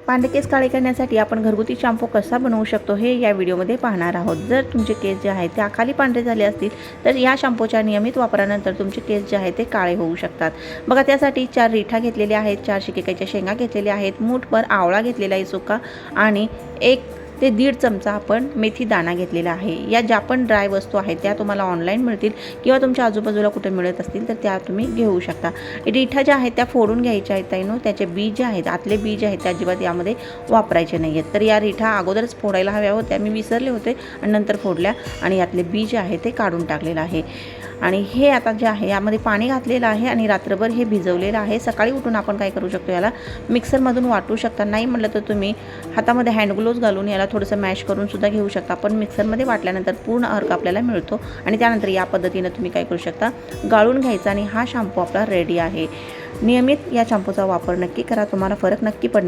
पांढरे केस काळे करण्यासाठी आपण घरगुती शॅम्पू कसा बनवू शकतो हे या व्हिडिओमध्ये पाहणार आहोत। जर तुमचे केस जे आहेत ते खाली पांढरे झाले असतील तर या शॅम्पूच्या नियमित वापरानंतर तुमचे केस जे आहेत ते काळे होऊ शकतात। बघा, त्यासाठी 4 रिठा घेतलेल्या आहेत, 4 शिकेकाईच्या शेंगा घेतलेल्या आहेत, मूठभर आवळा घेतलेला आहे सुका आणि 1 ते 1.5 चमचा आपण मेथी दाणा घेतलेला आहे। या ज्या पण ड्राय वस्तू आहेत त्या तुम्हाला ऑनलाईन मिळतील किंवा तुमच्या आजूबाजूला कुठे मिळत असतील तर त्या तुम्ही घेऊ शकता। रिठा ज्या आहेत त्या फोडून घ्यायच्या आहेत ताईनो, त्याचे बी जे आहेत, आतले बी जे आहेत ते अजिबात यामध्ये वापरायचे नाही आहेत। तर या रिठा अगोदरच फोडायला हव्या होत्या, मी विसरले होते आणि नंतर फोडल्या आणि यातले बी जे आहे ते काढून टाकलेलं आहे। आणि हे आता जे आहे यामध्ये पाणी घातलेलं आहे आणि रात्रभर हे भिजवलेलं आहे। सकाळी उठून आपण काय करू शकतो, याला मिक्सरमधून वाटू शकता, नाही म्हटलं तर तुम्ही हातामध्ये हँड ग्लोव्ज घालून याला थोडंसं मॅश करून सुद्धा घेऊ शकता। पण मिक्सरमध्ये वाटल्यानंतर पूर्ण अर्क आपल्याला मिळतो आणि त्यानंतर या पद्धतीने तुम्ही काय करू शकता, गाळून घ्यायचा आणि हा शॅम्पू आपला रेडी आहे। नियमित या शॅम्पूचा वापर नक्की करा, तुम्हाला फरक नक्की पडणार।